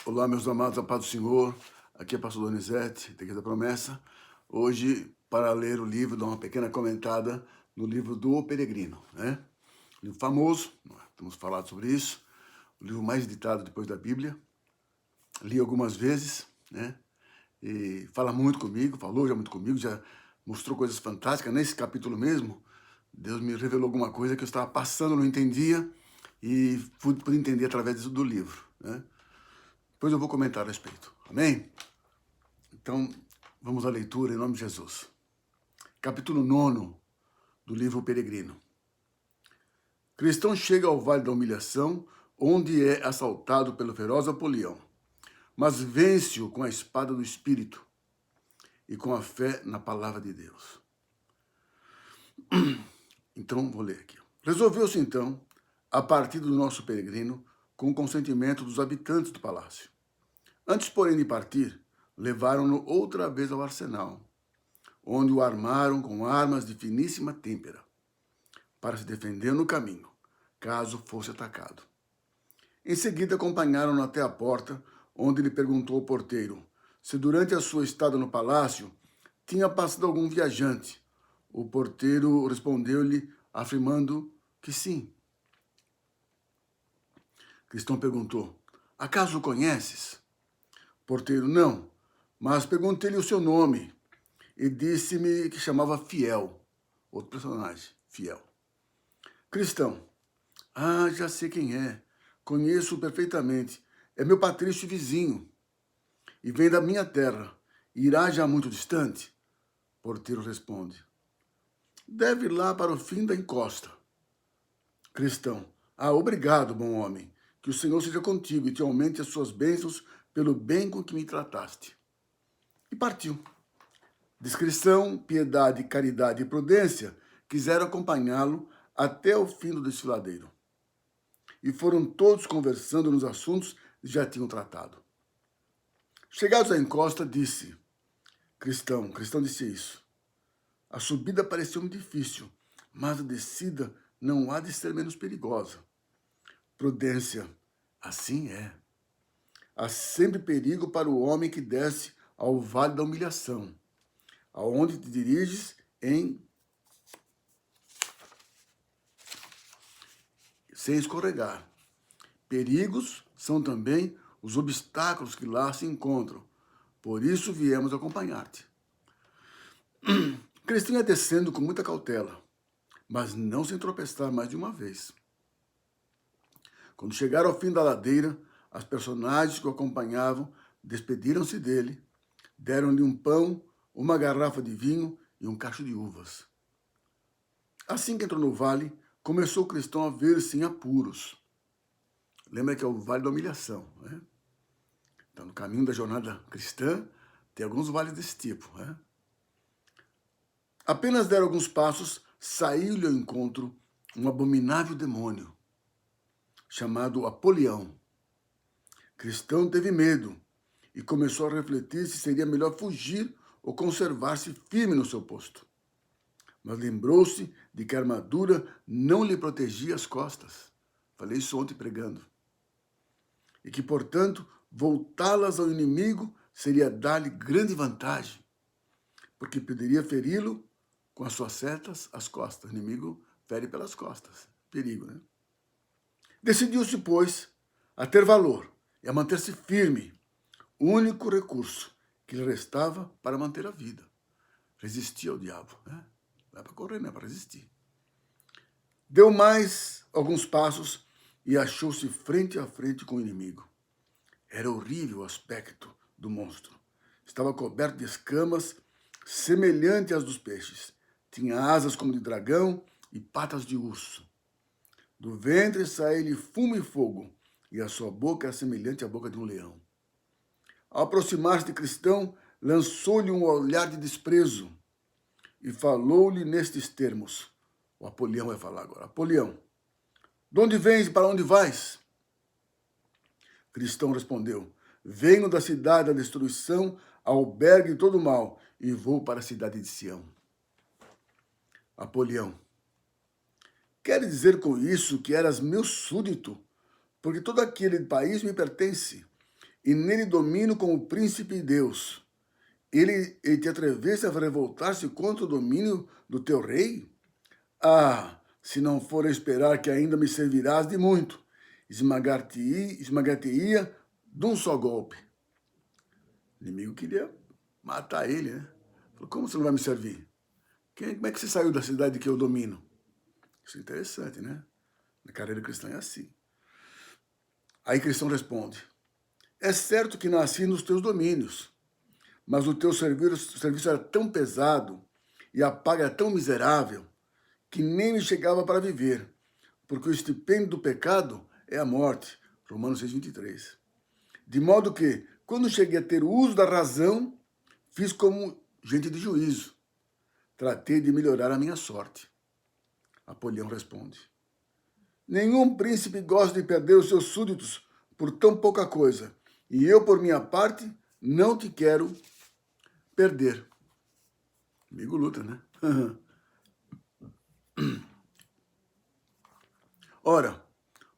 Olá, meus amados, a paz do Senhor. Aqui é o pastor Donizete, da Igreja da Promessa. Hoje, para ler o livro, dar uma pequena comentada no livro do O Peregrino, né? Livro famoso, temos falado sobre isso, o livro mais editado depois da Bíblia. Li algumas vezes, né? E fala muito comigo, falou já muito comigo, já mostrou coisas fantásticas. Nesse capítulo mesmo, Deus me revelou alguma coisa que eu estava passando, não entendia, e pude entender através do livro, né? Depois eu vou comentar a respeito. Amém? Então, vamos à leitura em nome de Jesus. Capítulo 9 do livro O Peregrino. Cristão chega ao Vale da Humilhação, onde é assaltado pelo feroz Apolião, mas vence-o com a espada do Espírito e com a fé na palavra de Deus. Então, vou ler aqui. Resolveu-se, então, a partida do nosso peregrino com o consentimento dos habitantes do palácio. Antes, porém, de partir, levaram-no outra vez ao arsenal, onde o armaram com armas de finíssima têmpera, para se defender no caminho, caso fosse atacado. Em seguida, acompanharam-no até a porta, onde lhe perguntou o porteiro se durante a sua estada no palácio tinha passado algum viajante. O porteiro respondeu-lhe, afirmando que sim. Cristão perguntou, acaso o conheces? Porteiro, não, mas perguntei-lhe o seu nome e disse-me que chamava Fiel, outro personagem, Fiel. Cristão, já sei quem é, conheço-o perfeitamente, é meu patrício vizinho e vem da minha terra, irá já muito distante? Porteiro responde, deve ir lá para o fim da encosta. Cristão, obrigado, bom homem, que o Senhor seja contigo e te aumente as suas bênçãos pelo bem com que me trataste. E partiu. Discrição, piedade, caridade e prudência quiseram acompanhá-lo até o fim do desfiladeiro. E foram todos conversando nos assuntos que já tinham tratado. Chegados à encosta, disse, Cristão disse isso. A subida pareceu-me difícil, mas a descida não há de ser menos perigosa. Prudência, assim é. Há sempre perigo para o homem que desce ao vale da humilhação, aonde te diriges sem escorregar. Perigos são também os obstáculos que lá se encontram. Por isso viemos acompanhar-te. Cristão ia descendo com muita cautela, mas não sem tropeçar mais de uma vez. Quando chegaram ao fim da ladeira, as personagens que o acompanhavam despediram-se dele, deram-lhe um pão, uma garrafa de vinho e um cacho de uvas. Assim que entrou no vale, começou o cristão a ver-se em apuros. Lembra que é o vale da humilhação, né? Então, no caminho da jornada cristã, tem alguns vales desse tipo, né? Apenas deram alguns passos, saiu-lhe ao encontro um abominável demônio, chamado Apolião. Cristão teve medo e começou a refletir se seria melhor fugir ou conservar-se firme no seu posto. Mas lembrou-se de que a armadura não lhe protegia as costas. Falei isso ontem pregando. E que, portanto, voltá-las ao inimigo seria dar-lhe grande vantagem, porque poderia feri-lo com as suas setas às costas. O inimigo fere pelas costas. Perigo, né? Decidiu-se, pois, a ter valor e a manter-se firme, o único recurso que lhe restava para manter a vida. Resistir ao diabo, né? Não é para correr, não é para resistir. Deu mais alguns passos e achou-se frente a frente com o inimigo. Era horrível o aspecto do monstro. Estava coberto de escamas, semelhante às dos peixes. Tinha asas como de dragão e patas de urso. Do ventre saía-lhe fumo e fogo, e a sua boca era semelhante à boca de um leão. Ao aproximar-se de Cristão, lançou-lhe um olhar de desprezo e falou-lhe nestes termos. O Apolião vai falar agora. Apolião, de onde vens e para onde vais? Cristão respondeu, venho da cidade da destruição, albergue todo o mal, e vou para a cidade de Sião. Apolião, quer dizer com isso que eras meu súdito, porque todo aquele país me pertence, e nele domino como príncipe de Deus. Ele te atrevesse a revoltar-se contra o domínio do teu rei? Ah, se não for esperar que ainda me servirás de muito, esmagar-te-ia de um só golpe. O inimigo queria matar ele, né? Falou, como você não vai me servir? Como é que você saiu da cidade que eu domino? Isso é interessante, né? Na carreira cristã é assim. Aí Cristão responde, é certo que nasci nos teus domínios, mas o teu serviço era tão pesado e a paga tão miserável que nem me chegava para viver, porque o estipêndio do pecado é a morte. Romanos 6:23. De modo que, quando cheguei a ter o uso da razão, fiz como gente de juízo. Tratei de melhorar a minha sorte. Apolião responde, nenhum príncipe gosta de perder os seus súditos por tão pouca coisa, e eu, por minha parte, não te quero perder. Amigo luta, né? Ora,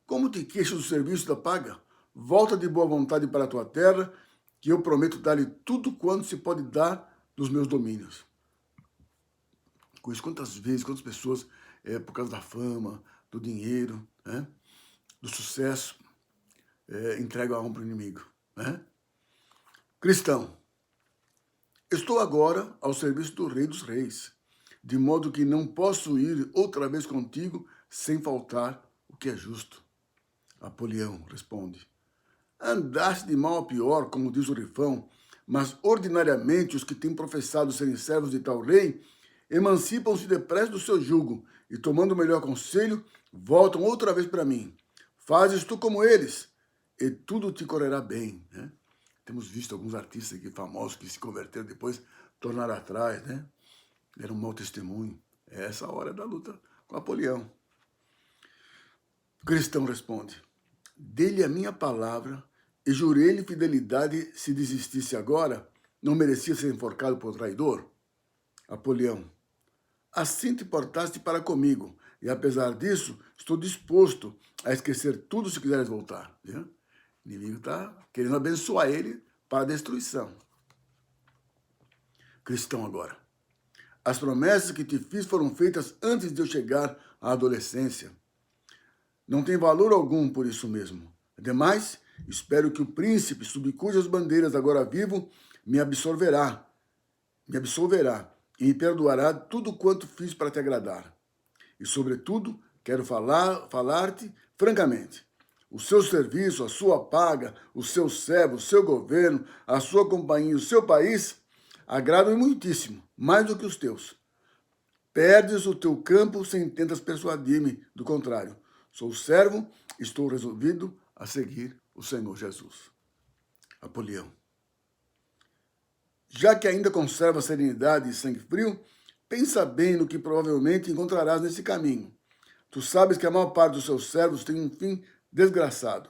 como te queixas do serviço da paga? Volta de boa vontade para a tua terra, que eu prometo dar-lhe tudo quanto se pode dar dos meus domínios. Com isso, quantas vezes, quantas pessoas, por causa da fama, do dinheiro, né, do sucesso, entregam a alma para o inimigo. Né? Cristão, estou agora ao serviço do Rei dos Reis, de modo que não posso ir outra vez contigo sem faltar o que é justo. Apolião responde, andaste de mal a pior, como diz o Rifão, mas ordinariamente os que têm professado serem servos de tal rei emancipam-se depressa do seu jugo e, tomando o melhor conselho, voltam outra vez para mim. Fazes tu como eles, e tudo te correrá bem. Né? Temos visto alguns artistas aqui famosos que se converteram depois, tornaram atrás, né? Deram um mau testemunho. É essa a hora da luta com Apolião. O cristão responde, dê-lhe a minha palavra e jurei-lhe fidelidade se desistisse agora, não merecia ser enforcado por traidor? Apolião, assim te portaste para comigo, e apesar disso, estou disposto a esquecer tudo se quiseres voltar. Viu? O inimigo está querendo abençoar ele para a destruição. Cristão agora. As promessas que te fiz foram feitas antes de eu chegar à adolescência. Não tem valor algum por isso mesmo. Ademais, espero que o príncipe, sob cujas bandeiras agora vivo, me absolverá e me perdoará tudo quanto fiz para te agradar. E, sobretudo, quero falar-te francamente. O seu serviço, a sua paga, o seu servo, o seu governo, a sua companhia, o seu país, agradam-me muitíssimo, mais do que os teus. Perdes o teu campo sem tentas persuadir-me do contrário. Sou servo, estou resolvido a seguir o Senhor Jesus. Apolião. Já que ainda conserva serenidade e sangue frio, pensa bem no que provavelmente encontrarás nesse caminho. Tu sabes que a maior parte dos seus servos tem um fim desgraçado,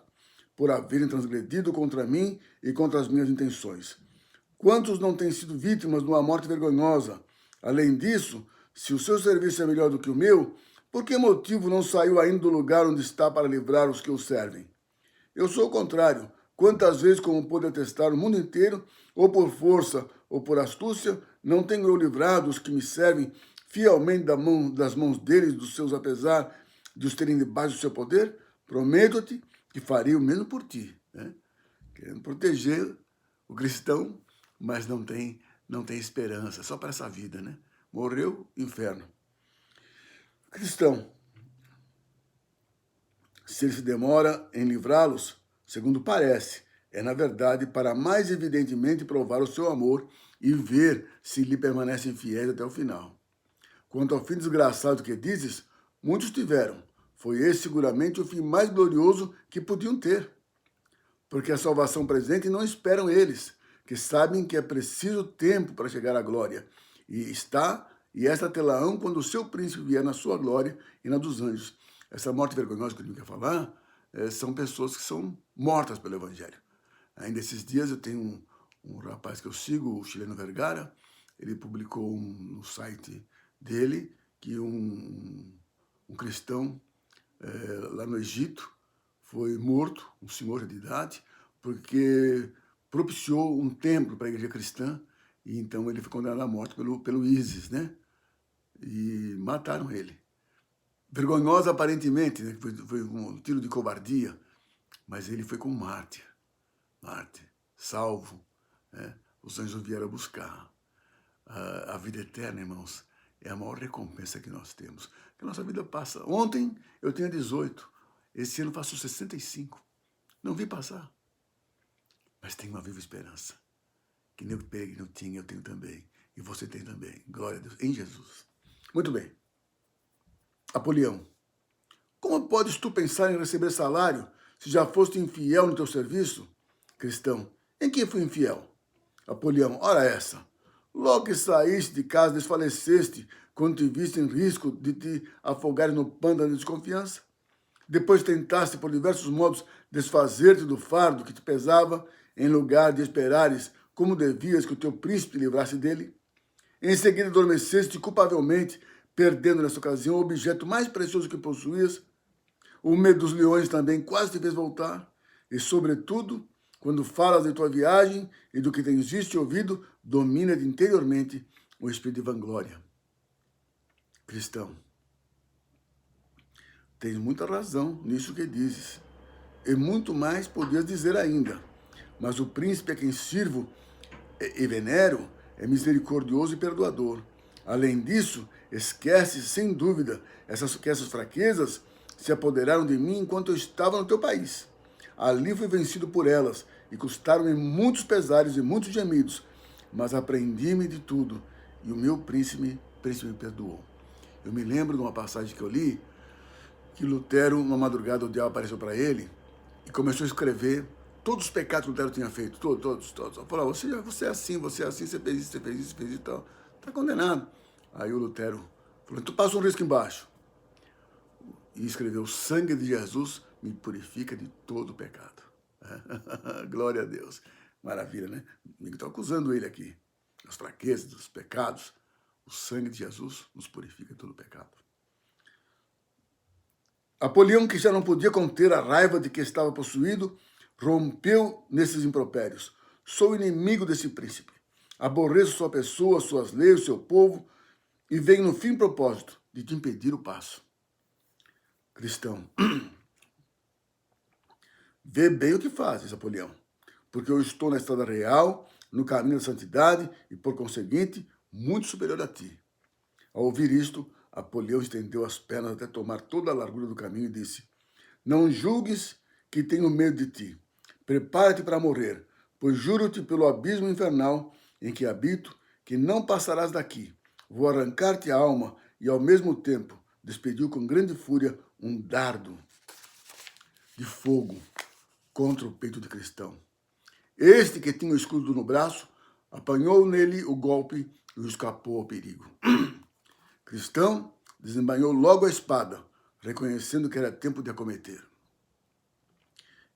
por haverem transgredido contra mim e contra as minhas intenções. Quantos não têm sido vítimas de uma morte vergonhosa? Além disso, se o seu serviço é melhor do que o meu, por que motivo não saiu ainda do lugar onde está para livrar os que o servem? Eu sou o contrário. Quantas vezes, como pude atestar o mundo inteiro, ou por força ou por astúcia, não tenho eu livrado os que me servem fielmente das mãos deles, dos seus, apesar de os terem debaixo do seu poder? Prometo-te que farei o mesmo por ti. Né? Querendo proteger o cristão, mas não tem esperança, só para essa vida, né? Morreu, inferno. Cristão, se ele se demora em livrá-los, segundo parece, é na verdade para mais evidentemente provar o seu amor e ver se lhe permanecem fiéis até o final. Quanto ao fim desgraçado que dizes, muitos tiveram. Foi esse seguramente o fim mais glorioso que podiam ter. Porque a salvação presente não esperam eles, que sabem que é preciso tempo para chegar à glória. E esta tê-la-ão quando o seu príncipe vier na sua glória e na dos anjos. Essa morte vergonhosa que ele quer falar, são pessoas que são mortas pelo Evangelho. Ainda esses dias eu tenho um rapaz que eu sigo, o chileno Vergara, ele publicou no site dele que um cristão lá no Egito foi morto, um senhor de idade, porque propiciou um templo para a igreja cristã, e então ele foi condenado à morte pelo ISIS, né? E mataram ele. Vergonhosa aparentemente, né? Foi um tiro de covardia, mas ele foi como mártir, salvo, né? Os anjos vieram buscar. A vida eterna, irmãos, é a maior recompensa que nós temos. Que a nossa vida passa. Ontem eu tinha 18, esse ano faço 65. Não vi passar. Mas tenho uma viva esperança. Que nem o peregrino tinha, eu tenho também. E você tem também. Glória a Deus. Em Jesus. Muito bem. Apolião. Como podes tu pensar em receber salário se já foste infiel no teu serviço? Cristão. Em quem fui infiel? Apolião. Ora essa. Logo que saíste de casa, desfaleceste quando te viste em risco de te afogares no pântano da desconfiança. Depois tentaste, por diversos modos, desfazer-te do fardo que te pesava, em lugar de esperares como devias que o teu príncipe te livrasse dele. Em seguida adormeceste culpavelmente, perdendo nessa ocasião o objeto mais precioso que possuías. O medo dos leões também quase te fez voltar. E, sobretudo, quando falas de tua viagem e do que tens visto e ouvido, domina-te interiormente o espírito de vanglória. Cristão, tens muita razão nisso que dizes. E muito mais podias dizer ainda. Mas o príncipe a quem sirvo e venero é misericordioso e perdoador. Além disso, esquece, sem dúvida, que essas fraquezas se apoderaram de mim enquanto eu estava no teu país. Ali fui vencido por elas e custaram-me muitos pesares e muitos gemidos, mas aprendi-me de tudo e o meu príncipe me perdoou. Eu me lembro de uma passagem que eu li, que Lutero, uma madrugada, o diabo apareceu para ele e começou a escrever todos os pecados que Lutero tinha feito, todos. Falou, você é assim, você fez isso, e tal. Está condenado. Aí o Lutero falou, tu passa um risco embaixo. E escreveu, o sangue de Jesus me purifica de todo o pecado. Glória a Deus. Maravilha, né? Estou acusando ele aqui. As fraquezas, os pecados. O sangue de Jesus nos purifica de todo o pecado. Apolião, que já não podia conter a raiva de que estava possuído, rompeu nesses impropérios. Sou inimigo desse príncipe. Aborreço sua pessoa, suas leis, o seu povo, e venho no fim propósito de te impedir o passo. Cristão, vê bem o que fazes, Apolião, porque eu estou na estrada real, no caminho da santidade e, por conseguinte, muito superior a ti. Ao ouvir isto, Apolião estendeu as pernas até tomar toda a largura do caminho e disse, não julgues que tenho medo de ti. Prepara-te para morrer, pois juro-te pelo abismo infernal em que habito, que não passarás daqui. Vou arrancar-te a alma e, ao mesmo tempo, despediu com grande fúria um dardo de fogo contra o peito de Cristão. Este, que tinha o escudo no braço, apanhou nele o golpe e escapou ao perigo. Cristão desembainhou logo a espada, reconhecendo que era tempo de acometer.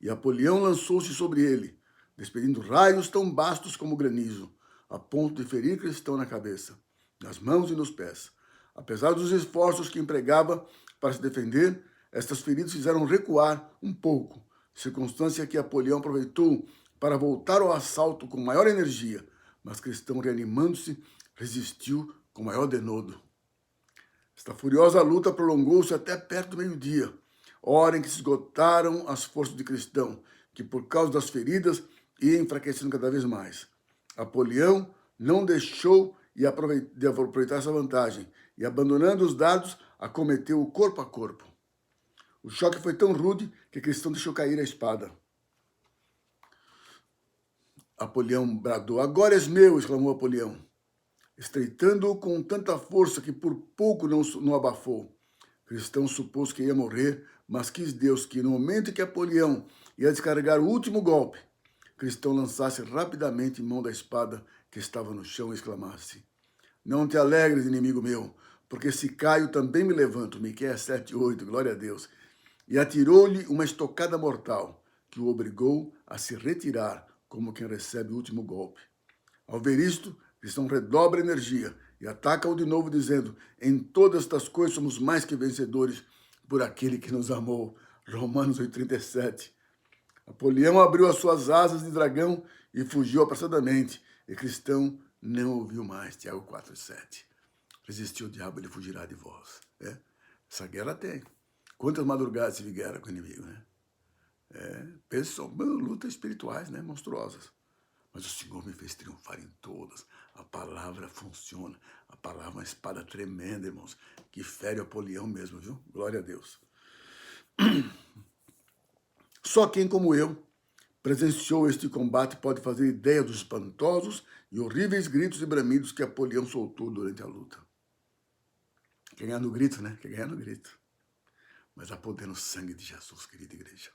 E Apolião lançou-se sobre ele, despedindo raios tão bastos como granizo, a ponto de ferir Cristão na cabeça, nas mãos e nos pés. Apesar dos esforços que empregava para se defender, estas feridas fizeram recuar um pouco, circunstância que Apolião aproveitou para voltar ao assalto com maior energia, mas Cristão, reanimando-se, resistiu com maior denodo. Esta furiosa luta prolongou-se até perto do meio-dia, hora em que se esgotaram as forças de Cristão, que por causa das feridas ia enfraquecendo cada vez mais. Apolião não deixou de aproveitar essa vantagem e, abandonando os dardos, acometeu o corpo a corpo. O choque foi tão rude que Cristão deixou cair a espada. Apolião bradou, agora és meu, exclamou Apolião, estreitando-o com tanta força que por pouco não abafou. Cristão supôs que ia morrer, mas quis Deus que, no momento em que Apolião ia descarregar o último golpe, Cristão lançasse rapidamente mão da espada que estava no chão e exclamasse, não te alegres, inimigo meu, porque se caio também me levanto. Miqueias 7:8, glória a Deus. E atirou-lhe uma estocada mortal, que o obrigou a se retirar, como quem recebe o último golpe. Ao ver isto, Cristão redobra a energia e ataca-o de novo, dizendo, em todas estas coisas somos mais que vencedores por aquele que nos amou. Romanos 8:37. Apolião abriu as suas asas de dragão e fugiu apressadamente. E Cristão não ouviu mais. Tiago 4:7. Resistiu o diabo, ele fugirá de vós. Essa guerra tem. Quantas madrugadas se guerra com o inimigo, né? Lutas espirituais, né? Monstruosas. Mas o Senhor me fez triunfar em todas. A palavra funciona. A palavra é uma espada tremenda, irmãos, que fere o Apolião mesmo, viu? Glória a Deus. Só quem, como eu, presenciou este combate pode fazer ideia dos espantosos e horríveis gritos e bramidos que Apolião soltou durante a luta. Quer ganhar no grito, né? Quer ganhar no grito. Mas há poder no sangue de Jesus, querida igreja.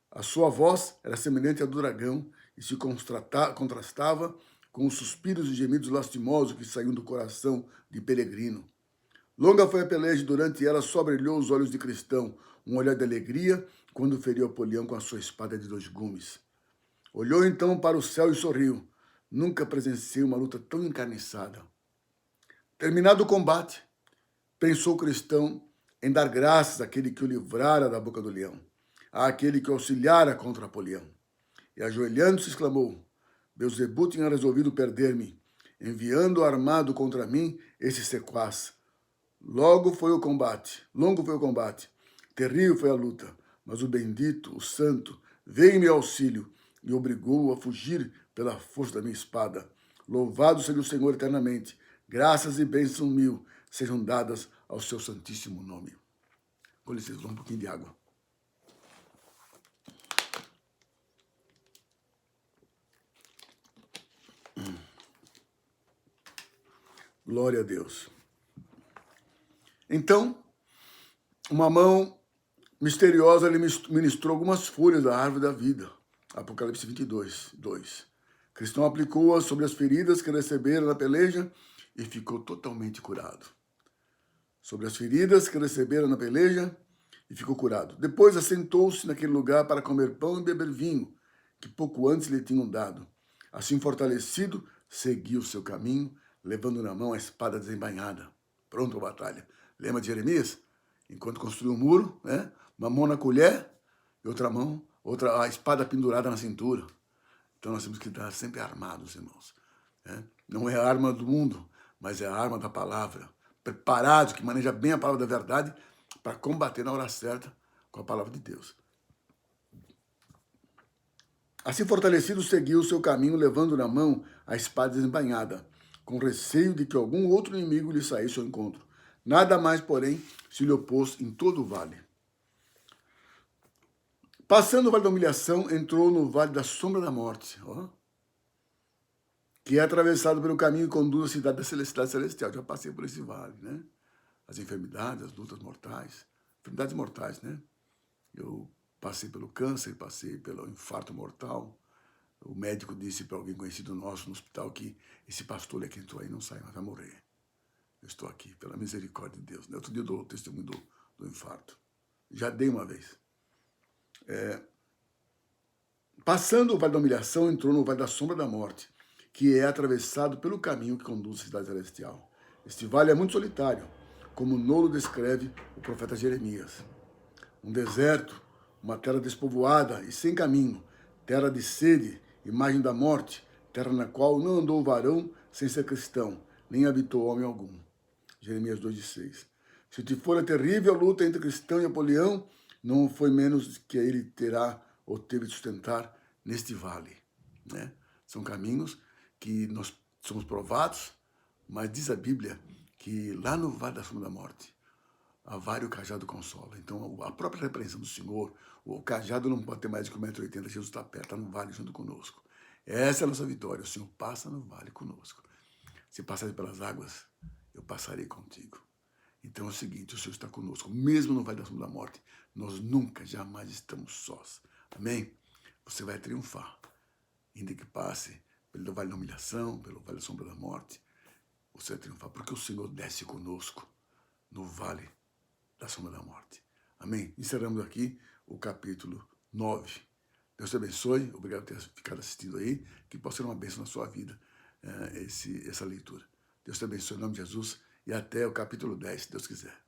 A sua voz era semelhante à do dragão e se contrastava com os suspiros e gemidos lastimosos que saíam do coração de peregrino. Longa foi a peleja e durante ela só brilhou os olhos de Cristão, um olhar de alegria quando feriu Apolião com a sua espada de 2 gumes. Olhou então para o céu e sorriu. Nunca presenciei uma luta tão encarniçada. Terminado o combate, pensou Cristão em dar graças àquele que o livrara da boca do leão, àquele que o auxiliara contra Apolião. E ajoelhando-se exclamou: Beelzebu tinha resolvido perder-me, enviando armado contra mim esse sequaz. Longo foi o combate, terrível foi a luta, mas o bendito, o santo, veio em meu auxílio e obrigou-o a fugir pela força da minha espada. Louvado seja o Senhor eternamente, graças e bênçãos mil sejam dadas ao seu santíssimo nome. Com licença, um pouquinho de água. Glória a Deus. Então, uma mão misteriosa lhe ministrou algumas folhas da árvore da vida. Apocalipse 22:2. Cristão aplicou-as sobre as feridas que recebera na peleja e ficou totalmente curado. Sobre as feridas que recebera na peleja e ficou curado. Depois assentou-se naquele lugar para comer pão e beber vinho, que pouco antes lhe tinham dado. Assim fortalecido, seguiu o seu caminho, levando na mão a espada desembainhada, pronto à batalha. Lembra de Jeremias? Enquanto construiu um muro, né? Uma mão na colher e a espada pendurada na cintura. Então nós temos que estar sempre armados, irmãos. Não é a arma do mundo, mas é a arma da palavra. Preparados, que maneja bem a palavra da verdade para combater na hora certa com a palavra de Deus. Assim fortalecido, seguiu o seu caminho, levando na mão a espada desembainhada, com receio de que algum outro inimigo lhe saísse ao encontro. Nada mais, porém, se lhe opôs em todo o vale. Passando o vale da humilhação, entrou no vale da sombra da morte, que é atravessado pelo caminho que conduz à cidade celestial. Já passei por esse vale, né? As enfermidades, as lutas mortais, enfermidades mortais, né? Eu passei pelo câncer, passei pelo infarto mortal. O médico disse para alguém conhecido nosso no hospital que esse pastor que entrou aí não sai, mas vai morrer. Eu estou aqui, pela misericórdia de Deus. Outro dia eu dou o testemunho do infarto. Já dei uma vez. Passando o vale da humilhação, entrou no vale da sombra da morte, que é atravessado pelo caminho que conduz à cidade celestial. Este vale é muito solitário, como Nolo descreve o profeta Jeremias. Um deserto, uma terra despovoada e sem caminho, terra de sede, imagem da morte, terra na qual não andou varão sem ser cristão, nem habitou homem algum. Jeremias 2:6. Se te for a terrível luta entre cristão e Apolião, não foi menos que ele terá ou teve de sustentar neste vale. Né? São caminhos que nós somos provados, mas diz a Bíblia que lá no vale da sombra da morte, a vara e o cajado consola. Então, a própria repreensão do Senhor, o cajado não pode ter mais de 1,80 m, Jesus está perto, está no vale junto conosco. Essa é a nossa vitória, o Senhor passa no vale conosco. Se passares pelas águas, eu passarei contigo. Então é o seguinte, o Senhor está conosco, mesmo no vale da sombra da morte, nós nunca, jamais estamos sós. Amém? Você vai triunfar, ainda que passe pelo vale da humilhação, pelo vale da sombra da morte, você vai triunfar, porque o Senhor desce conosco no vale da sombra da morte. Amém? Encerramos aqui o capítulo 9. Deus te abençoe, obrigado por ter ficado assistindo aí, que possa ser uma bênção na sua vida essa leitura. Deus te abençoe em nome de Jesus e até o capítulo 10, se Deus quiser.